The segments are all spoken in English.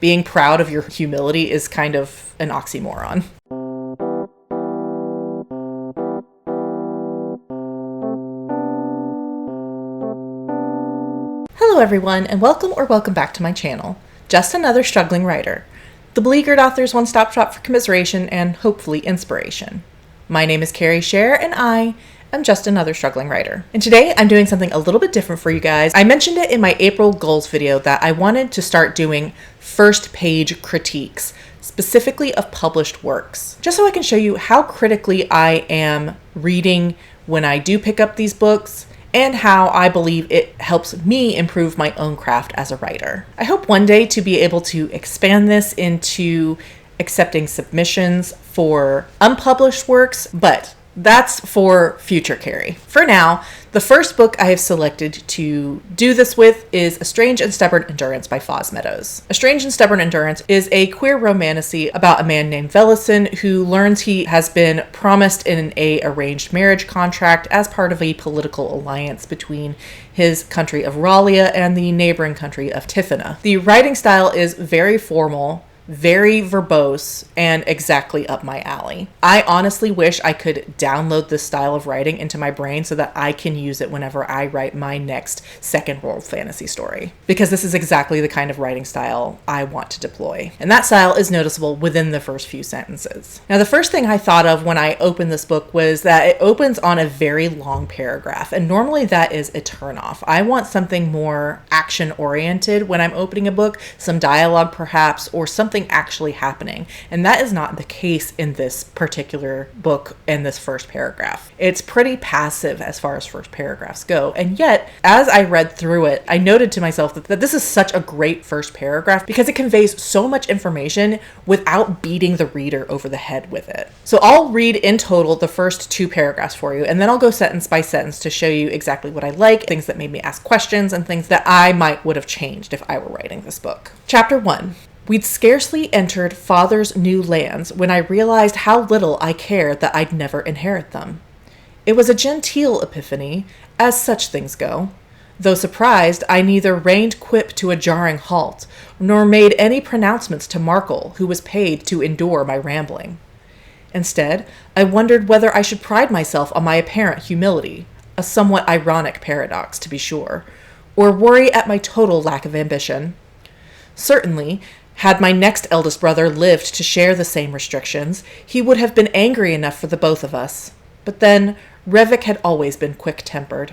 being proud of your humility is kind of an oxymoron. Hello everyone, and welcome back to my channel, Just Another Struggling Writer, the Beleaguered Authors one-stop shop for commiseration and hopefully inspiration. My name is Carrie Scher, and I am just another struggling writer. And today I'm doing something a little bit different for you guys. I mentioned it in my April goals video that I wanted to start doing first page critiques, specifically of published works, just so I can show you how critically I am reading when I do pick up these books, and how I believe it helps me improve my own craft as a writer. I hope one day to be able to expand this into accepting submissions for unpublished works, but that's for future Carrie. For now, the first book I have selected to do this with is A Strange and Stubborn Endurance by Foz Meadows. A Strange and Stubborn Endurance is a queer romantasy about a man named Velison who learns he has been promised in an arranged marriage contract as part of a political alliance between his country of Rallia and the neighboring country of Tifana. The writing style is very formal, very verbose, and exactly up my alley. I honestly wish I could download this style of writing into my brain so that I can use it whenever I write my next second world fantasy story, because this is exactly the kind of writing style I want to deploy. And that style is noticeable within the first few sentences. Now, the first thing I thought of when I opened this book was that it opens on a very long paragraph, and normally that is a turnoff. I want something more action-oriented when I'm opening a book, some dialogue perhaps, or something actually happening. And that is not the case in this particular book and this first paragraph. It's pretty passive as far as first paragraphs go. And yet, as I read through it, I noted to myself that this is such a great first paragraph because it conveys so much information without beating the reader over the head with it. So I'll read in total the first two paragraphs for you, and then I'll go sentence by sentence to show you exactly what I like, things that made me ask questions, and things that I would have changed if I were writing this book. Chapter 1. We'd scarcely entered Father's new lands when I realized how little I cared that I'd never inherit them. It was a genteel epiphany, as such things go. Though surprised, I neither reined quip to a jarring halt, nor made any pronouncements to Markle, who was paid to endure my rambling. Instead, I wondered whether I should pride myself on my apparent humility, a somewhat ironic paradox, to be sure, or worry at my total lack of ambition. Certainly, had my next eldest brother lived to share the same restrictions, he would have been angry enough for the both of us. But then, Revik had always been quick-tempered.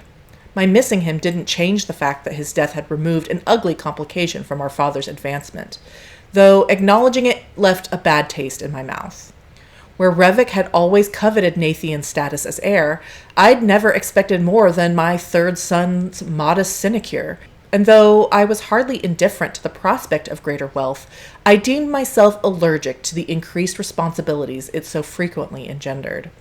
My missing him didn't change the fact that his death had removed an ugly complication from our father's advancement, though acknowledging it left a bad taste in my mouth. Where Revik had always coveted Nathian's status as heir, I'd never expected more than my third son's modest sinecure. And though I was hardly indifferent to the prospect of greater wealth, I deemed myself allergic to the increased responsibilities it so frequently engendered.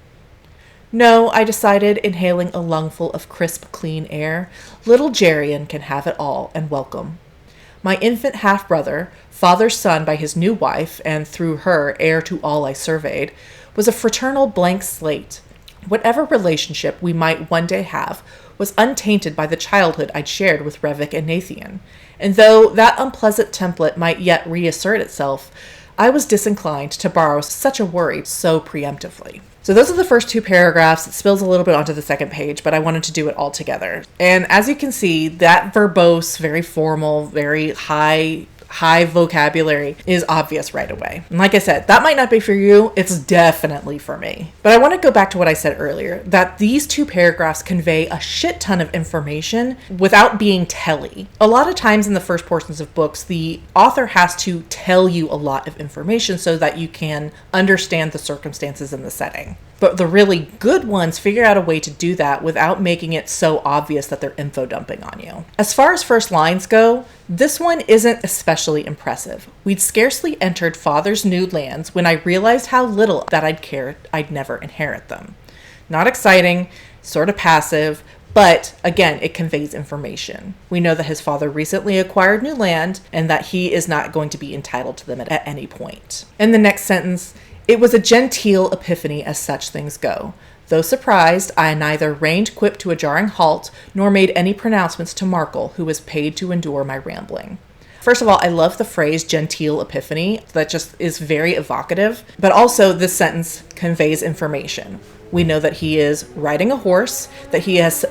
No, I decided, inhaling a lungful of crisp, clean air, little Geryon can have it all and welcome. My infant half-brother, father's son by his new wife, and through her heir to all I surveyed, was a fraternal blank slate. Whatever relationship we might one day have was untainted by the childhood I'd shared with Revik and Nathian, and though that unpleasant template might yet reassert itself, I was disinclined to borrow such a worry so preemptively. So those are the first two paragraphs. It spills a little bit onto the second page, but I wanted to do it all together. And as you can see, that verbose, very formal, very high vocabulary is obvious right away. And like I said, that might not be for you. It's definitely for me. But I want to go back to what I said earlier, that these two paragraphs convey a shit ton of information without being telly. A lot of times in the first portions of books, the author has to tell you a lot of information so that you can understand the circumstances and the setting. But the really good ones figure out a way to do that without making it so obvious that they're info dumping on you. As far as first lines go, this one isn't especially impressive. We'd scarcely entered Father's new lands when I realized how little that I'd cared I'd never inherit them. Not exciting, sort of passive, but again, it conveys information. We know that his father recently acquired new land and that he is not going to be entitled to them at any point. In the next sentence, it was a genteel epiphany as such things go. Though surprised, I neither reined quip to a jarring halt, nor made any pronouncements to Markle, who was paid to endure my rambling. First of all, I love the phrase genteel epiphany. That just is very evocative. But also, this sentence conveys information. We know that he is riding a horse, that he has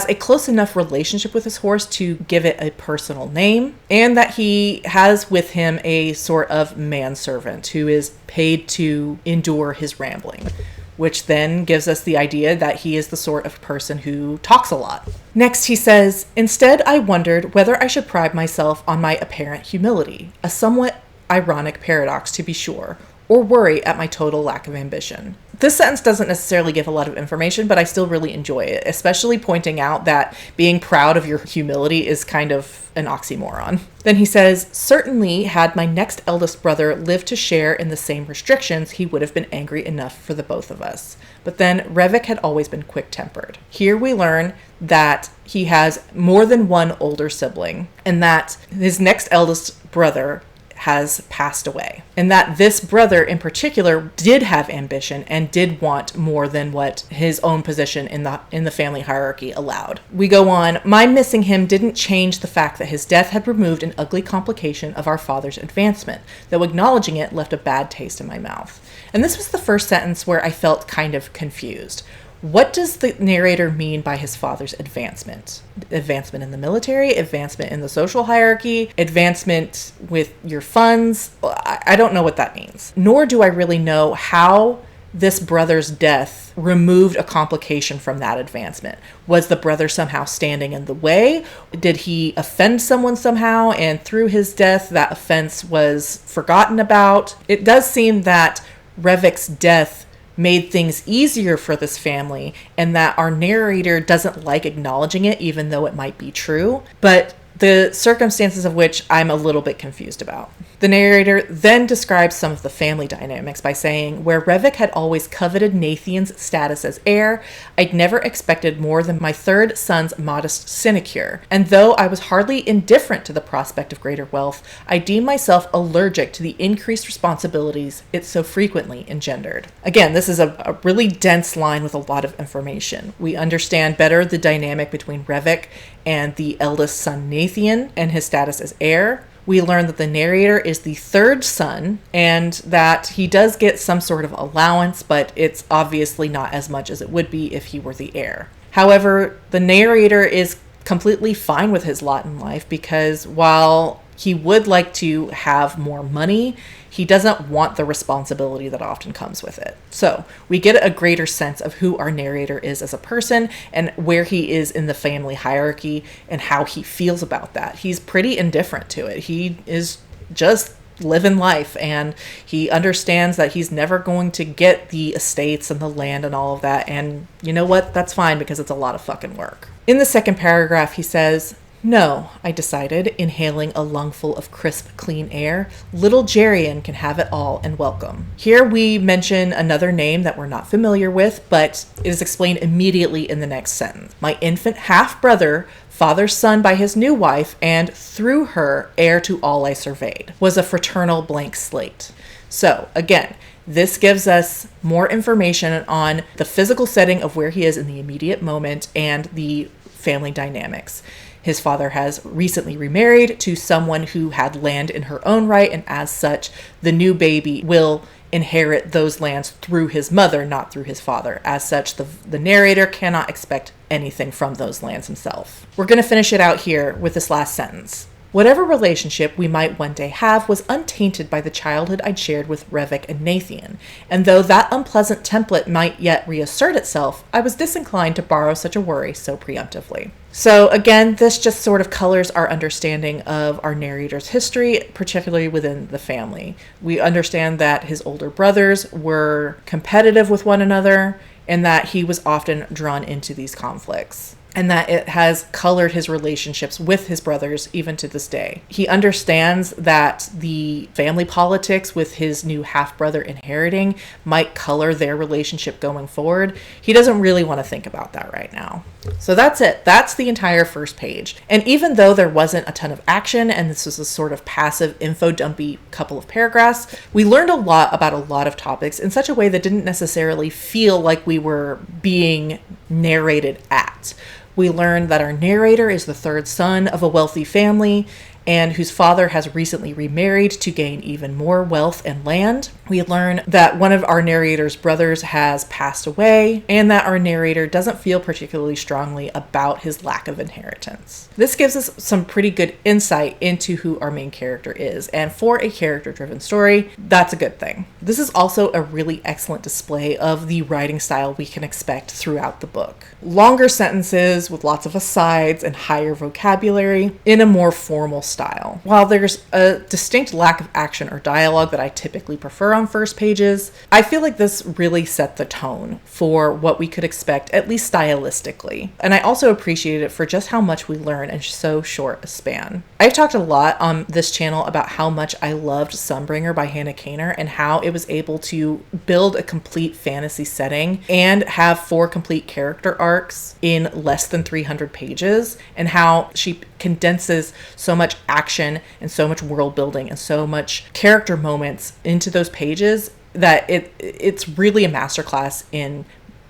a close enough relationship with his horse to give it a personal name, and that he has with him a sort of manservant who is paid to endure his rambling, which then gives us the idea that he is the sort of person who talks a lot. Next, he says, "Instead, I wondered whether I should pride myself on my apparent humility, a somewhat ironic paradox to be sure, or worry at my total lack of ambition." This sentence doesn't necessarily give a lot of information, but I still really enjoy it, especially pointing out that being proud of your humility is kind of an oxymoron. Then he says, "Certainly, had my next eldest brother lived to share in the same restrictions, he would have been angry enough for the both of us." But then Revik had always been quick-tempered. Here we learn that he has more than one older sibling, and that his next eldest brother has passed away, and that this brother in particular did have ambition and did want more than what his own position in the family hierarchy allowed. We go on, "My missing him didn't change the fact that his death had removed an ugly complication of our father's advancement, though acknowledging it left a bad taste in my mouth." And this was the first sentence where I felt kind of confused. What does the narrator mean by his father's advancement? Advancement in the military, advancement in the social hierarchy, advancement with your funds? I don't know what that means. Nor do I really know how this brother's death removed a complication from that advancement. Was the brother somehow standing in the way? Did he offend someone somehow, and through his death that offense was forgotten about? It does seem that Revik's death made things easier for this family, and that our narrator doesn't like acknowledging it, even though it might be true, but the circumstances of which I'm a little bit confused about. The narrator then describes some of the family dynamics by saying, "Where Revik had always coveted Nathian's status as heir, I'd never expected more than my third son's modest sinecure, and though I was hardly indifferent to the prospect of greater wealth, I deemed myself allergic to the increased responsibilities it so frequently engendered." Again, this is a really dense line with a lot of information. We understand better the dynamic between Revik and the eldest son Nathian and his status as heir. We learn that the narrator is the third son and that he does get some sort of allowance, but it's obviously not as much as it would be if he were the heir. However, the narrator is completely fine with his lot in life because while he would like to have more money, he doesn't want the responsibility that often comes with it. So we get a greater sense of who our narrator is as a person and where he is in the family hierarchy and how he feels about that. He's pretty indifferent to it. He is just living life, and he understands that he's never going to get the estates and the land and all of that. And you know what? That's fine because it's a lot of fucking work. In the second paragraph, he says, "No," I decided, inhaling a lungful of crisp, clean air. "Little Jerian can have it all and welcome." Here we mention another name that we're not familiar with, but it is explained immediately in the next sentence. "My infant half-brother, father's son by his new wife, and through her, heir to all I surveyed, was a fraternal blank slate." So, again, this gives us more information on the physical setting of where he is in the immediate moment and the family dynamics. His father has recently remarried to someone who had land in her own right, and as such, the new baby will inherit those lands through his mother, not through his father. As such, the narrator cannot expect anything from those lands himself. We're going to finish it out here with this last sentence. "Whatever relationship we might one day have was untainted by the childhood I'd shared with Revik and Nathian, and though that unpleasant template might yet reassert itself, I was disinclined to borrow such a worry so preemptively." So again, this just sort of colors our understanding of our narrator's history, particularly within the family. We understand that his older brothers were competitive with one another and that he was often drawn into these conflicts, and that it has colored his relationships with his brothers even to this day. He understands that the family politics with his new half-brother inheriting might color their relationship going forward. He doesn't really want to think about that right now. So that's it. That's the entire first page. And even though there wasn't a ton of action, and this was a sort of passive info dumpy couple of paragraphs, we learned a lot about a lot of topics in such a way that didn't necessarily feel like we were being narrated at. We learn that our narrator is the third son of a wealthy family and whose father has recently remarried to gain even more wealth and land. We learn that one of our narrator's brothers has passed away and that our narrator doesn't feel particularly strongly about his lack of inheritance. This gives us some pretty good insight into who our main character is, and for a character-driven story, that's a good thing. This is also a really excellent display of the writing style we can expect throughout the book. Longer sentences with lots of asides and higher vocabulary in a more formal style. While there's a distinct lack of action or dialogue that I typically prefer on first pages, I feel like this really set the tone for what we could expect, at least stylistically. And I also appreciate it for just how much we learn in so short a span. I've talked a lot on this channel about how much I loved Sunbringer by Hannah Kaner and how it was able to build a complete fantasy setting and have 4 complete character arcs in less than 300 pages, and how she condenses so much action and so much world building and so much character moments into those pages that it's really a masterclass in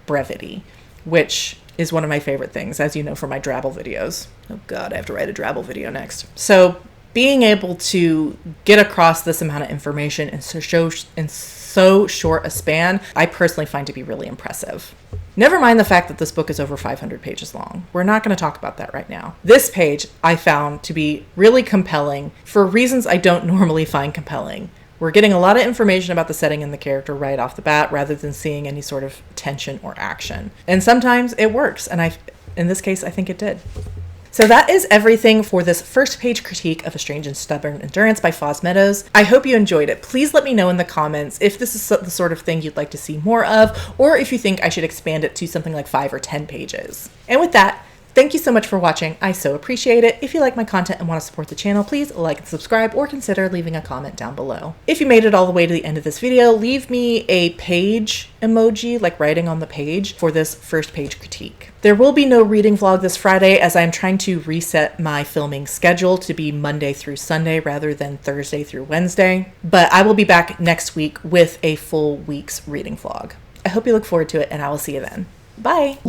brevity, which is one of my favorite things, as you know, from my Drabble videos. Oh God, I have to write a Drabble video next. So being able to get across this amount of information in so short a span, I personally find to be really impressive. Never mind the fact that this book is over 500 pages long. We're not going to talk about that right now. This page I found to be really compelling for reasons I don't normally find compelling. We're getting a lot of information about the setting and the character right off the bat rather than seeing any sort of tension or action. And sometimes it works, and in this case, I think it did. So that is everything for this first page critique of A Strange and Stubborn Endurance by Foz Meadows. I hope you enjoyed it. Please let me know in the comments if this is the sort of thing you'd like to see more of, or if you think I should expand it to something like 5 or 10 pages. And with that, thank you so much for watching. I so appreciate it. If you like my content and want to support the channel, please like and subscribe or consider leaving a comment down below. If you made it all the way to the end of this video, leave me a page emoji, like writing on the page, for this first page critique. There will be no reading vlog this Friday as I'm trying to reset my filming schedule to be Monday through Sunday rather than Thursday through Wednesday. But I will be back next week with a full week's reading vlog. I hope you look forward to it, and I will see you then. Bye!